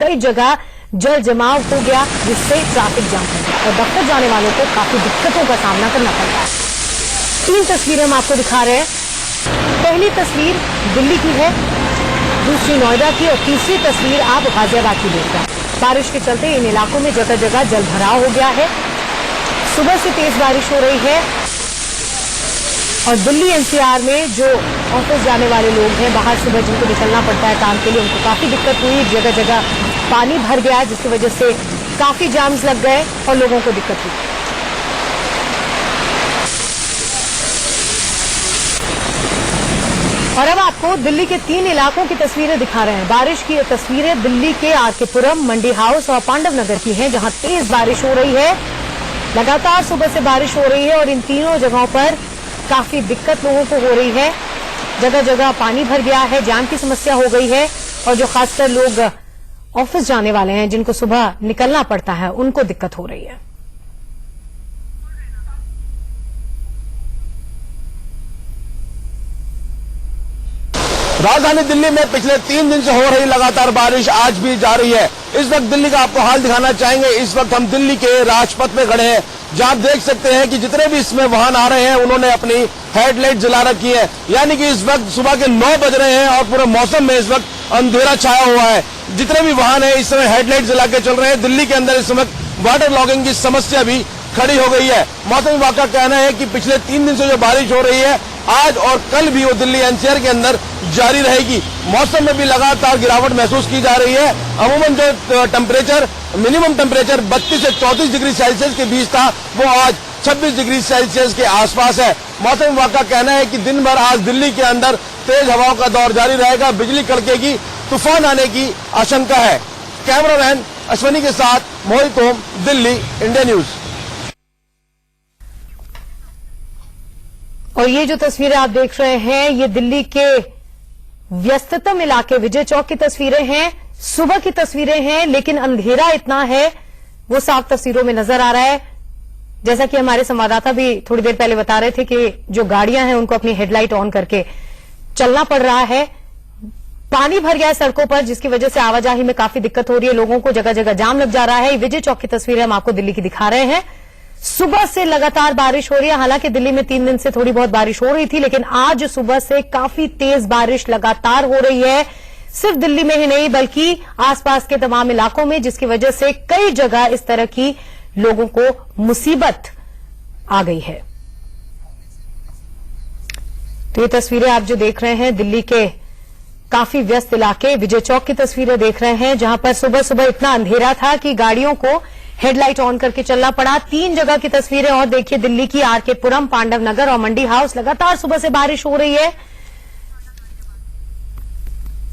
कई जगह जल जमाव हो गया, जिससे ट्रैफिक जाम हो गया और दफ्तर जाने वालों को काफी दिक्कतों का सामना करना पड़ रहा है। 3 तस्वीरें हम आपको दिखा रहे हैं। पहली तस्वीर दिल्ली की है, दूसरी नोएडा की और तीसरी तस्वीर आप गाजियाबाद की देख रहे हैं। बारिश के चलते इन इलाकों में जगह जगह जल भराव हो गया है। सुबह से तेज बारिश हो रही है और दिल्ली एनसीआर में जो ऑफिस जाने वाले लोग हैं, बाहर सुबह जिनको निकलना पड़ता है काम के लिए, उनको काफी दिक्कत हुई। जगह जगह पानी भर गया, जिसकी वजह से काफी जाम्स लग गए और लोगों को दिक्कत हुई। और अब आपको दिल्ली के 3 इलाकों की तस्वीरें दिखा रहे हैं। बारिश की ये तस्वीरें दिल्ली के आरकेपुरम, मंडी हाउस और पांडव नगर की हैं, जहां तेज बारिश हो रही है। लगातार सुबह से बारिश हो रही है और इन तीनों जगहों पर काफी दिक्कत लोगों को हो रही है। जगह जगह पानी भर गया है, जाम की समस्या हो गई है और जो खासकर लोग ऑफिस जाने वाले हैं, जिनको सुबह निकलना पड़ता है, उनको दिक्कत हो रही है। राजधानी दिल्ली में पिछले 3 दिन से हो रही लगातार बारिश आज भी जारी है। इस वक्त दिल्ली का आपको हाल दिखाना चाहेंगे। इस वक्त हम दिल्ली के राजपथ में खड़े हैं, जहां आप देख सकते हैं कि जितने भी इसमें वाहन आ रहे हैं, उन्होंने अपनी हेडलाइट जला रखी है। यानी कि इस वक्त सुबह के 9 बज रहे हैं और पूरे मौसम में इस वक्त अंधेरा छाया हुआ है। जितने भी वाहन है इस समय हेडलाइट जला के चल रहे हैं। दिल्ली के अंदर इस समय वाटर लॉगिंग की समस्या भी खड़ी हो गई है। मौसम विभाग का कहना है कि पिछले 3 दिन से जो बारिश हो रही है, आज और कल भी वो दिल्ली एनसीआर के अंदर जारी रहेगी। मौसम में भी लगातार गिरावट महसूस की जा रही है। अमूमन जो टेम्परेचर, मिनिमम टेम्परेचर 32 से 34 डिग्री सेल्सियस के बीच था, वो आज 26 डिग्री सेल्सियस के आसपास है। मौसम विभाग का कहना है कि दिन भर आज दिल्ली के अंदर तेज हवाओं का दौर जारी रहेगा, बिजली कड़केगी, तूफान आने की आशंका है। कैमरामैन अश्वनी के साथ मोहित ओम, दिल्ली, इंडिया न्यूज। और ये जो तस्वीरें आप देख रहे हैं, ये दिल्ली के व्यस्ततम इलाके विजय चौक की तस्वीरें हैं। सुबह की तस्वीरें हैं, लेकिन अंधेरा इतना है वो साफ तस्वीरों में नजर आ रहा है। जैसा कि हमारे संवाददाता भी थोड़ी देर पहले बता रहे थे कि जो गाड़ियां हैं उनको अपनी हेडलाइट ऑन करके चलना पड़ रहा है। पानी भर गया है सड़कों पर, जिसकी वजह से आवाजाही में काफी दिक्कत हो रही है। लोगों को जगह जगह जाम लग जा रहा है। विजय चौक की तस्वीरें हम आपको दिल्ली की दिखा रहे हैं। सुबह से लगातार बारिश हो रही है। हालांकि दिल्ली में 3 दिन से थोड़ी बहुत बारिश हो रही थी, लेकिन आज सुबह से काफी तेज बारिश लगातार हो रही है। सिर्फ दिल्ली में ही नहीं, बल्कि आसपास के तमाम इलाकों में, जिसकी वजह से कई जगह इस तरह की लोगों को मुसीबत आ गई है। तो ये तस्वीरें आप जो देख रहे हैं, दिल्ली के काफी व्यस्त इलाके विजय चौक की तस्वीरें देख रहे हैं, जहां पर सुबह सुबह इतना अंधेरा था कि गाड़ियों को हेडलाइट ऑन करके चलना पड़ा। 3 जगह की तस्वीरें और देखिए, दिल्ली की आरकेपुरम, पांडव नगर और मंडी हाउस। लगातार सुबह से बारिश हो रही है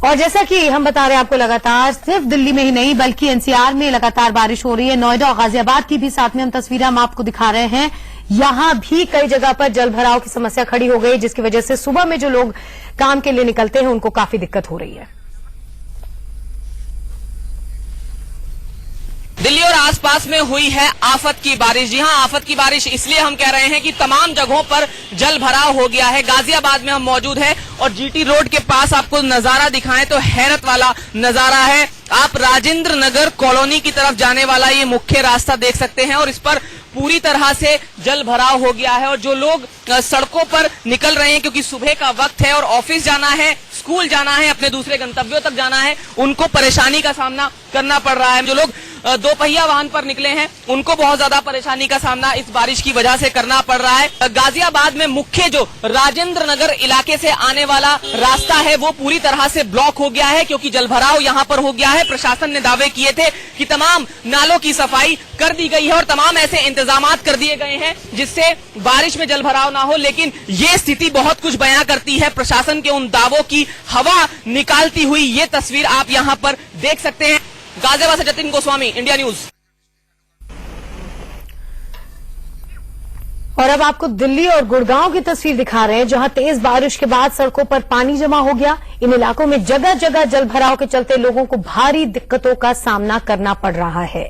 और जैसा कि हम बता रहे हैं आपको, लगातार सिर्फ दिल्ली में ही नहीं बल्कि एनसीआर में लगातार बारिश हो रही है। नोएडा और गाजियाबाद की भी साथ में हम तस्वीरें हम आपको दिखा रहे हैं। यहां भी कई जगह पर जल भराव की समस्या खड़ी हो गई, जिसकी वजह से सुबह में जो लोग काम के लिए निकलते हैं उनको काफी दिक्कत हो रही है। दिल्ली और आसपास में हुई है आफत की बारिश। जी हां, आफत की बारिश इसलिए हम कह रहे हैं कि तमाम जगहों पर जल भराव हो गया है। गाजियाबाद में हम मौजूद हैं और जीटी रोड के पास आपको नजारा दिखाएं तो हैरत वाला नजारा है। आप राजेंद्र नगर कॉलोनी की तरफ जाने वाला ये मुख्य रास्ता देख सकते हैं और इस पर पूरी तरह से जल भराव हो गया है और जो लोग सड़कों पर निकल रहे हैं, क्योंकि सुबह का वक्त है और ऑफिस जाना है, स्कूल जाना है, अपने दूसरे गंतव्यों तक जाना है, उनको परेशानी का सामना करना पड़ रहा है। जो लोग 2 पहिया वाहन पर निकले हैं, उनको बहुत ज्यादा परेशानी का सामना इस बारिश की वजह से करना पड़ रहा है। गाजियाबाद में मुख्य जो राजेंद्र नगर इलाके से आने वाला रास्ता है, वो पूरी तरह से ब्लॉक हो गया है, क्योंकि जलभराव यहाँ पर हो गया है। प्रशासन ने दावे किए थे कि तमाम नालों की सफाई कर दी गई है और तमाम ऐसे इंतजामात कर दिए गए हैं जिससे बारिश में जलभराव ना हो, लेकिन ये स्थिति बहुत कुछ बयां करती है। प्रशासन के उन दावों की हवा निकालती हुई ये तस्वीर आप यहाँ पर देख सकते हैं। गाजियाबाद से जतिन गोस्वामी, इंडिया न्यूज। और अब आपको दिल्ली और गुड़गांव की तस्वीर दिखा रहे हैं, जहां तेज बारिश के बाद सड़कों पर पानी जमा हो गया। इन इलाकों में जगह जगह जल भराव के चलते लोगों को भारी दिक्कतों का सामना करना पड़ रहा है।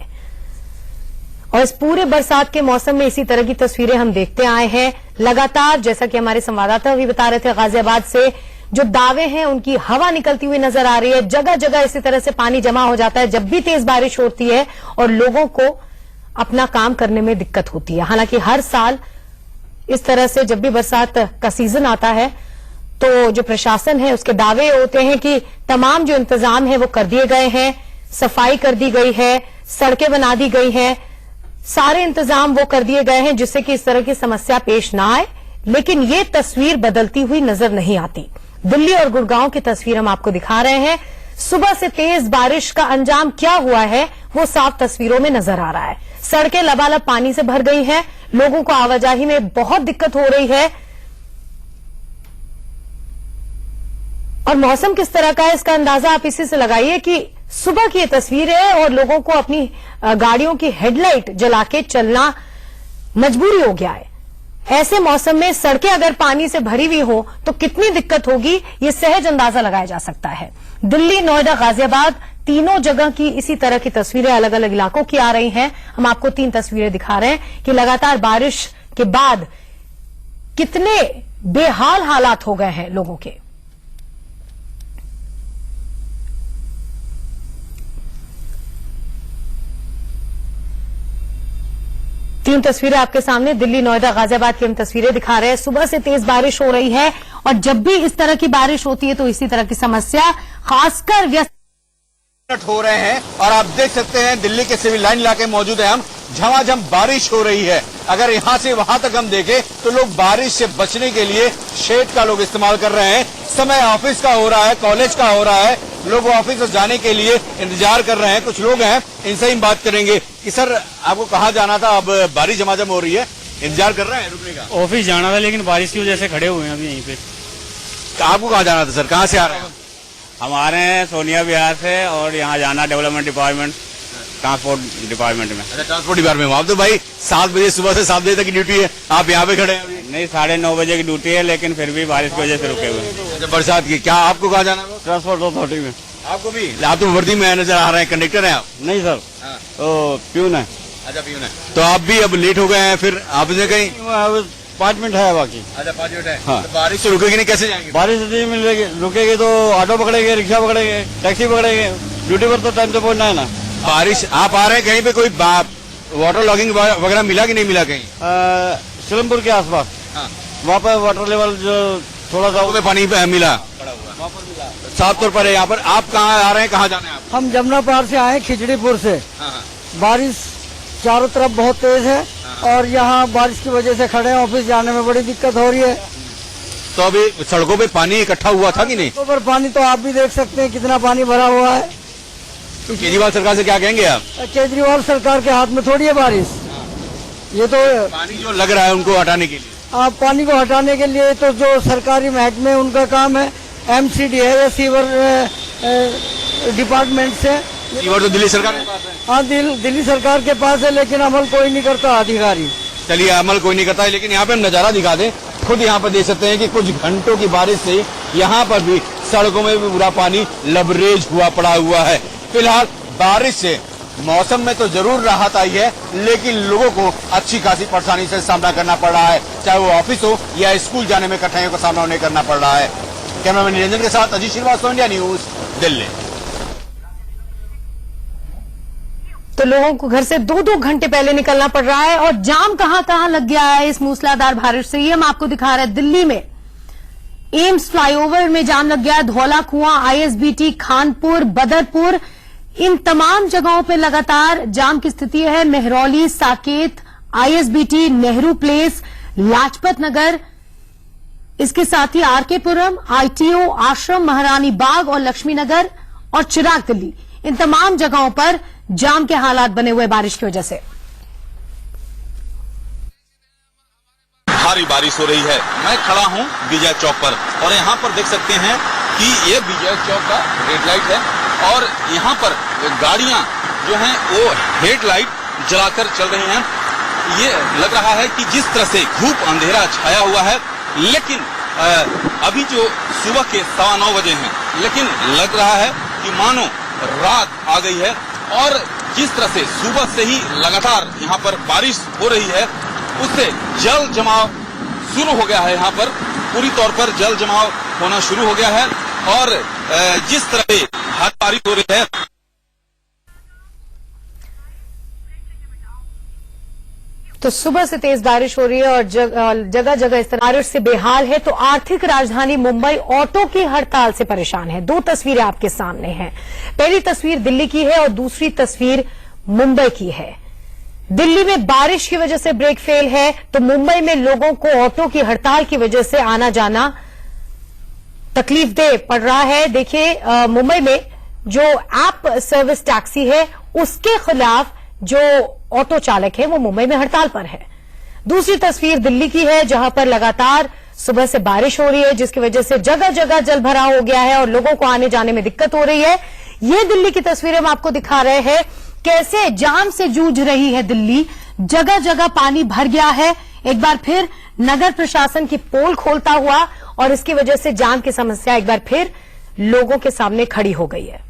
और इस पूरे बरसात के मौसम में इसी तरह की तस्वीरें हम देखते आए हैं लगातार। जैसा कि हमारे संवाददाता भी बता रहे थे, गाजियाबाद से जो दावे हैं उनकी हवा निकलती हुई नजर आ रही है। जगह जगह इसी तरह से पानी जमा हो जाता है जब भी तेज बारिश होती है और लोगों को अपना काम करने में दिक्कत होती है। हालांकि हर साल इस तरह से जब भी बरसात का सीजन आता है तो जो प्रशासन है उसके दावे होते हैं कि तमाम जो इंतजाम है वो कर दिए गए हैं, सफाई कर दी गई है, सड़कें बना दी गई हैं, सारे इंतजाम वो कर दिए गए हैं जिससे कि इस तरह की समस्या पेश ना आए। लेकिन ये तस्वीर बदलती हुई नजर नहीं आती। दिल्ली और गुड़गांव की तस्वीर हम आपको दिखा रहे हैं। सुबह से तेज बारिश का अंजाम क्या हुआ है वो साफ तस्वीरों में नजर आ रहा है। सड़कें लबालब पानी से भर गई हैं, लोगों को आवाजाही में बहुत दिक्कत हो रही है। और मौसम किस तरह का है इसका अंदाजा आप इसी से लगाइए कि सुबह की ये तस्वीर है और लोगों को अपनी गाड़ियों की हेडलाइट जला के चलना मजबूरी हो गया है। ऐसे मौसम में सड़कें अगर पानी से भरी हुई हो तो कितनी दिक्कत होगी ये सहज अंदाजा लगाया जा सकता है। दिल्ली, नोएडा, गाजियाबाद तीनों जगह की इसी तरह की तस्वीरें अलग अलग इलाकों की आ रही हैं। हम आपको 3 तस्वीरें दिखा रहे हैं कि लगातार बारिश के बाद कितने बेहाल हालात हो गए हैं लोगों के। तीन तस्वीरें आपके सामने दिल्ली, नोएडा, गाजियाबाद की हम तस्वीरें दिखा रहे हैं। सुबह से तेज बारिश हो रही है और जब भी इस तरह की बारिश होती है तो इसी तरह की समस्या खासकर व्यस्त हो रहे हैं। और आप देख सकते हैं दिल्ली के सिविल लाइन इलाके मौजूद है हम, झमाझम बारिश हो रही है। अगर यहां से वहां तक हम देखें तो लोग बारिश से बचने के लिए शेड का लोग इस्तेमाल कर रहे हैं। समय ऑफिस का हो रहा है, कॉलेज का हो रहा है, लोग ऑफिस से जाने के लिए इंतजार कर रहे हैं। कुछ लोग हैं, इनसे ही बात करेंगे कि सर आपको कहाँ जाना था, अब बारिश झमाझम हो रही है, इंतजार कर रहे हैं रुकने का? ऑफिस जाना था लेकिन बारिश की वजह से खड़े हुए हैं अभी यहीं पे। आपको कहाँ जाना था सर, कहाँ से आ रहे हैं? हम आ रहे हैं सोनिया विहार से और यहाँ जाना डेवलपमेंट डिपार्टमेंट, ट्रांसपोर्ट डिपार्टमेंट में। अच्छा, ट्रांसपोर्ट डिपार्टमेंट में। आप तो भाई 7 बजे सुबह से 7 बजे तक की ड्यूटी है, आप यहाँ पे खड़े हैं अभी? नहीं, 9:30 बजे की ड्यूटी है लेकिन फिर भी बारिश की वजह से रुके हुए हैं। अच्छा, बरसात की। क्या आपको कहाँ जाना है? ट्रांसपोर्ट अथॉरिटी में। आपको भी? आप तो वर्दी में नजर आ रहे हैं, कंडक्टर हैं आप? नहीं सर, तो प्यून है। अच्छा, प्यून है। तो आप भी अब लेट हो गए हैं, फिर आपने कहीं 5 मिनट है बाकी। अच्छा, 5 मिनट है। हाँ। तो बारिश से रुकेगी नहीं, कैसे जाएंगे? बारिश नहीं मिलेगी, रुकेगी तो ऑटो पकड़ेंगे, रिक्शा पकड़ेंगे, टैक्सी पकड़ेंगे। ड्यूटी पर तो टाइम से पहुंचना है ना। बारिश आप आ रहे हैं, कहीं पे कोई वाटर लॉगिंग वगैरह मिला कि नहीं मिला कहीं? सिलमपुर के आसपास हाँ। वहाँ पर वाटर लेवल जो थोड़ा सा पानी मिला साफ तौर पर है। यहाँ पर आप कहाँ आ रहे हैं, कहाँ जाना है आप? हम जमुना पार से आए, खिचड़ीपुर से। हाँ। बारिश चारों तरफ बहुत तेज है और यहाँ बारिश की वजह से खड़े हैं, ऑफिस जाने में बड़ी दिक्कत हो रही है। तो अभी सड़कों पे पानी इकट्ठा हुआ था कि नहीं? तो पर पानी तो आप भी देख सकते हैं कितना पानी भरा हुआ है। तो केजरीवाल सरकार से क्या कहेंगे आप? केजरीवाल सरकार के हाथ में थोड़ी है बारिश, ये तो पानी जो लग रहा है उनको हटाने के लिए। आप पानी को हटाने के लिए तो जो सरकारी महकमे उनका काम है, MCD है या सीवर डिपार्टमेंट से। सीवर तो दिल्ली सरकार के पास है। हाँ, दिल्ली सरकार के पास है लेकिन अमल कोई नहीं करता अधिकारी। चलिए, अमल कोई नहीं करता है, लेकिन यहाँ पे हम नजारा दिखा दें। खुद यहाँ पर देख सकते हैं कि कुछ घंटों की बारिश से यहाँ पर भी सड़कों में भी पूरा पानी लबरेज हुआ पड़ा हुआ है। फिलहाल बारिश से मौसम में तो जरूर राहत आई है, लेकिन लोगों को अच्छी खासी परेशानी से सामना करना पड़ रहा है, चाहे वो ऑफिस हो या स्कूल जाने में कठिनाइयों का सामना उन्हें करना पड़ रहा है। कैमरामैन निरंजन के साथ अजीत श्रीवास्तव, इंडिया न्यूज, दिल्ली। तो लोगों को घर से 2-2 घंटे पहले निकलना पड़ रहा है और जाम कहां लग गया है इस मूसलाधार बारिश से, ये हम आपको दिखा रहे हैं। दिल्ली में एम्स फ्लाईओवर में जाम लग गया है, धौला कुआं, ISBT, खानपुर, बदरपुर, इन तमाम जगहों पे लगातार जाम की स्थिति है। मेहरौली, साकेत, ISBT, नेहरू प्लेस, लाजपत नगर, इसके साथ ही RK-पुरम, ITO, आश्रम, महारानी बाग और लक्ष्मी नगर और चिराग दिल्ली, इन तमाम जगहों पर जाम के हालात बने हुए बारिश की वजह से। भारी बारिश हो रही है। मैं खड़ा हूं विजय चौक पर और यहां पर देख सकते हैं कि ये विजय चौक का रेड लाइट है और यहां पर गाड़ियां जो हैं वो हेडलाइट जलाकर चल रही हैं। ये लग रहा है कि जिस तरह से धूप अंधेरा छाया हुआ है, लेकिन अभी जो सुबह के 9:15 बजे हैं, लेकिन लग रहा है कि मानो रात आ गई है। और जिस तरह से सुबह से ही लगातार यहाँ पर बारिश हो रही है, उससे जल जमाव शुरू हो गया है यहाँ पर। पूरी तौर पर जल जमाव होना शुरू हो गया है और जिस तरह से बारिश हो रही है, तो सुबह से तेज बारिश हो रही है और जगह जगह इस तरह बारिश से बेहाल है। तो आर्थिक राजधानी मुंबई ऑटो की हड़ताल से परेशान है। दो तस्वीरें आपके सामने हैं। पहली तस्वीर दिल्ली की है और दूसरी तस्वीर मुंबई की है। दिल्ली में बारिश की वजह से ब्रेक फेल है, तो मुंबई में लोगों को ऑटो की हड़ताल की वजह से आना जाना तकलीफदेह पड़ रहा है। देखिए, मुंबई में जो ऐप सर्विस टैक्सी है उसके खिलाफ जो ऑटो चालक है वो मुंबई में हड़ताल पर है। दूसरी तस्वीर दिल्ली की है, जहां पर लगातार सुबह से बारिश हो रही है, जिसकी वजह से जगह जगह जल भराव हो गया है और लोगों को आने जाने में दिक्कत हो रही है। ये दिल्ली की तस्वीरें हम आपको दिखा रहे हैं, कैसे जाम से जूझ रही है दिल्ली। जगह जगह पानी भर गया है। एक बार फिर नगर प्रशासन की पोल खोलता हुआ और इसकी वजह से जाम की समस्या एक बार फिर लोगों के सामने खड़ी हो गई है।